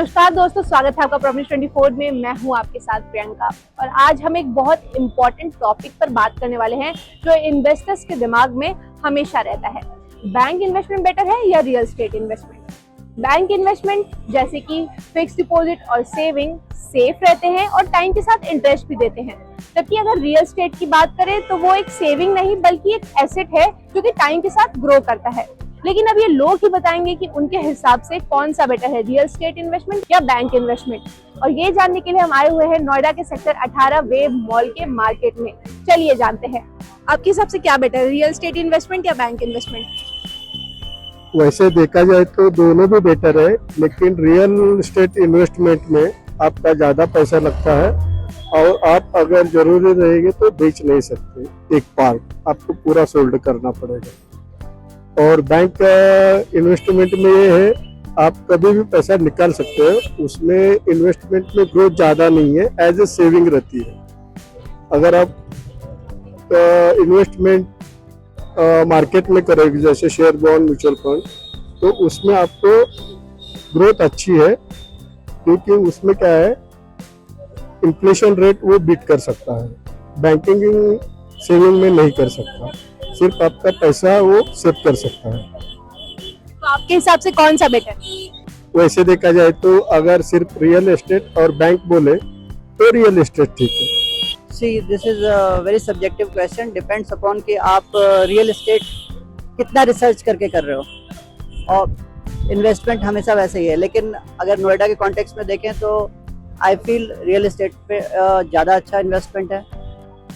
नमस्कार दोस्तों, स्वागत है आपका प्रॉपर्टी 24 में। मैं हूं आपके साथ प्रियंका और आज हम एक बहुत इम्पोर्टेंट टॉपिक पर बात करने वाले हैं जो इन्वेस्टर्स के दिमाग में हमेशा रहता है। बैंक इन्वेस्टमेंट बेटर है या real estate investment? Bank investment जैसे कि फिक्स डिपॉजिट और सेविंग सेफ रहते हैं और टाइम के साथ इंटरेस्ट भी देते हैं, जबकि अगर रियल एस्टेट की बात करें तो वो एक सेविंग नहीं बल्कि एक एसेट है जो कि टाइम के साथ ग्रो करता है। लेकिन अब ये लोग ही बताएंगे कि उनके हिसाब से कौन सा बेटर है, रियल एस्टेट इन्वेस्टमेंट या बैंक इन्वेस्टमेंट। और ये जानने के लिए हम आए हुए हैं नोएडा के सेक्टर 18 वेब मॉल के मार्केट में। चलिए जानते हैं आपके हिसाब से क्या बेटर है, रियल एस्टेट इन्वेस्टमेंट या बैंक इन्वेस्टमेंट? वैसे देखा जाए तो दोनों भी बेटर है, लेकिन रियल एस्टेट इन्वेस्टमेंट में आपका ज्यादा पैसा लगता है और आप अगर जरूरी रहेंगे तो बेच नहीं सकते। एक पार्ट आपको पूरा सोल्ड करना पड़ेगा। और बैंक इन्वेस्टमेंट में ये है आप कभी भी पैसा निकाल सकते हो, उसमें इन्वेस्टमेंट में ग्रोथ ज़्यादा नहीं है, एज ए सेविंग रहती है। अगर आप इन्वेस्टमेंट मार्केट में करोगे जैसे शेयर बॉन्ड म्यूचुअल फंड, तो उसमें आपको ग्रोथ अच्छी है क्योंकि उसमें क्या है, इन्फ्लेशन रेट वो बीट कर सकता है। बैंकिंग सेविंग में नहीं कर सकता, सिर्फ आपका पैसा वो सेव कर सकता है। तो आपके हिसाब से कौन सा बेटर? वैसे देखा जाए तो अगर सिर्फ रियल एस्टेट और बैंक बोले तो रियल एस्टेट ठीक है। See, this is a very subjective question. Depends upon कि आप रियल एस्टेट कितना रिसर्च करके कर रहे हो, और इन्वेस्टमेंट हमेशा वैसे ही है। लेकिन अगर नोएडा के कॉन्टेक्स्ट में देखें तो आई फील रियल एस्टेट पे ज़्यादा अच्छा इन्वेस्टमेंट है,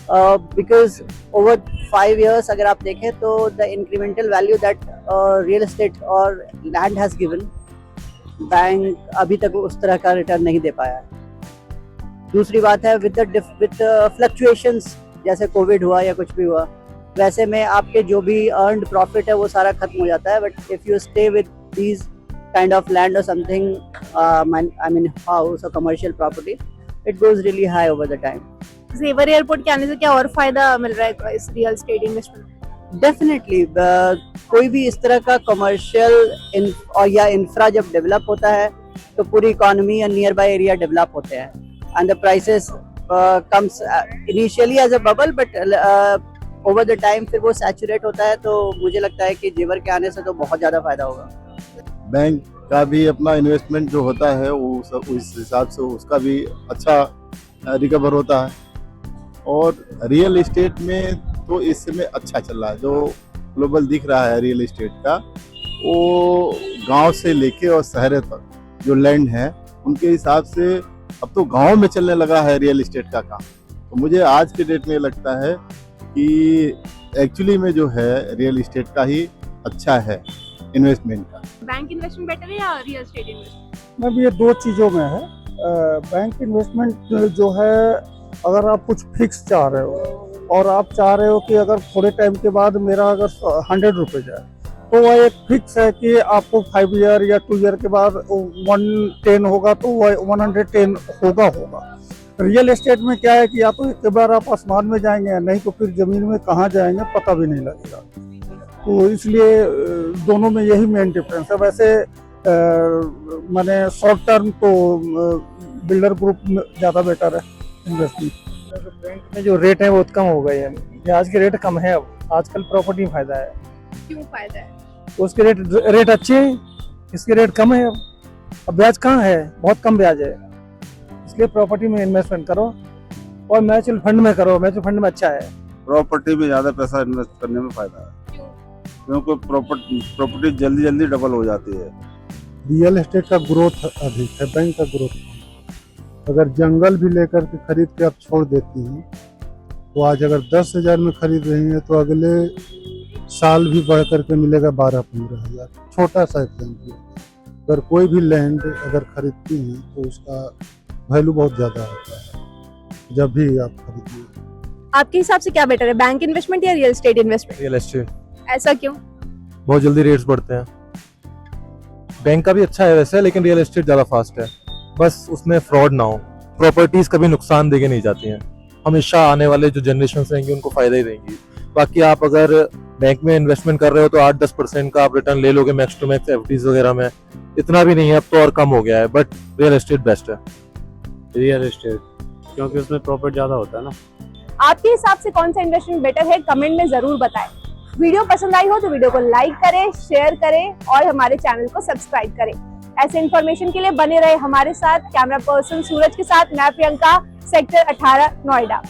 बिकॉज ओवर 5 years अगर आप देखें तो the incremental value that real estate और लैंड हैज़ गिवन, बैंक अभी तक उस तरह का रिटर्न नहीं दे पाया है। दूसरी बात है विद फ्लक्चुएशंस, जैसे कोविड हुआ या कुछ भी हुआ, वैसे में आपके जो भी अर्नड प्रॉफिट है वो सारा खत्म हो जाता है। But if you stay with these kind of land और समथिंग, आई मीन हाउस और commercial property, it goes really high over the time. जेवर एयरपोर्ट के आने से क्या और फायदा मिल रहा है इस रियल एस्टेट इन्वेस्टमेंट? डेफिनेटली कोई भी इस तरह का कमर्शियल और या इंफ्रा जब डेवलप होता है तो पूरी इकोनॉमी या नियर बाय एरिया डेवलप होते हैं, and the prices comes initially as a bubble, but over the time फिर वो सैचुरेट होता है। तो मुझे लगता है कि जेवर के आने से तो बहुत ज़्यादा फायदा होगा। बैंक का भी अपना इन्वेस्टमेंट जो होता है वो सब उस हिसाब से उसका भी अच्छा रिकवर होता है। और रियल एस्टेट में तो इस समय अच्छा चल रहा है, जो ग्लोबल दिख रहा है रियल एस्टेट का, वो गांव से लेके और शहर तक जो लैंड है उनके हिसाब से अब तो गांव में चलने लगा है रियल एस्टेट का काम। तो मुझे आज के डेट में लगता है कि एक्चुअली में जो है रियल एस्टेट का ही अच्छा है इन्वेस्टमेंट का। बैंक इन्वेस्टमेंट बेटर है या रियल एस्टेट इन्वेस्टमेंट? मैम ये दो चीज़ों में है। बैंक इन्वेस्टमेंट जो है, अगर आप कुछ फिक्स चाह रहे हो और आप चाह रहे हो कि अगर थोड़े टाइम के बाद मेरा अगर 100 रुपये जाए, तो वह एक फिक्स है कि आपको 5 year या 2 year के बाद 110 होगा तो वह 110 होगा। रियल एस्टेट में क्या है कि या तो एक बार आप आसमान में जाएंगे, नहीं तो फिर ज़मीन में कहाँ जाएंगे पता भी नहीं लगेगा। तो इसलिए दोनों में यही मेन डिफरेंस है। वैसे मैंने शॉर्ट टर्म तो बिल्डर ग्रुप में ज़्यादा बेटर है इन्वेस्टमेंट। बैंक में जो रेट है बहुत कम हो गए हैं, आज के रेट कम है। अब आजकल प्रॉपर्टी में फायदा है। क्यों फायदा है? तो उसके रेट अच्छे हैं, इसके रेट कम है। अब ब्याज कहाँ है, बहुत कम ब्याज है, इसलिए प्रॉपर्टी में इन्वेस्टमेंट करो और म्यूचुअल फंड में करो। म्यूचुअल फंड में अच्छा है। प्रॉपर्टी में ज़्यादा पैसा इन्वेस्ट करने में फायदा है, क्योंकि प्रॉपर्टी जल्दी जल्दी डबल हो जाती है। रियल एस्टेट का ग्रोथ अधिक है, बैंक का ग्रोथ कम। अगर जंगल भी लेकर के खरीद के आप छोड़ देती हैं तो आज अगर 10,000 में खरीद रही हैं तो अगले साल भी बढ़ करके मिलेगा 12-15 हज़ार। छोटा सा एग्जाम्पल, अगर कोई भी लैंड अगर खरीदती हैं तो उसका वैल्यू बहुत ज़्यादा होता है जब भी आप खरीदिए। आपके हिसाब से क्या बेटर है, बैंक इन्वेस्टमेंट या real estate investment? Real estate. ऐसा क्यों? बहुत जल्दी रेट्स बढ़ते हैं। बैंक का भी अच्छा है वैसे, लेकिन रियल एस्टेट ज़्यादा फास्ट है। बस उसमें फ्रॉड ना हो। प्रॉपर्टीज कभी नुकसान देके नहीं जाती हैं, हमेशा आने वाले जो जनरेशन रहेंगी उनको फायदा ही देंगी। बाकी आप अगर बैंक में इन्वेस्टमेंट कर रहे हो तो 8-10% का आप रिटर्न ले लोगे मैक्स टू मैक्स एफडीज वगैरह में। इतना भी नहीं है, अब तो और कम हो गया है, बट रियल एस्टेट बेस्ट है। रियल एस्टेट, क्योंकि उसमें प्रॉफिट ज़्यादा होता है ना। आपके हिसाब से कौन सा इन्वेस्टमेंट बेटर है, कमेंट में जरूर बताएं। वीडियो पसंद आई हो तो वीडियो को लाइक करें, शेयर करें और हमारे चैनल को सब्सक्राइब करें। ऐसे इन्फॉर्मेशन के लिए बने रहे हमारे साथ। कैमरा पर्सन सूरज के साथ मैं प्रियंका, सेक्टर 18 नोएडा।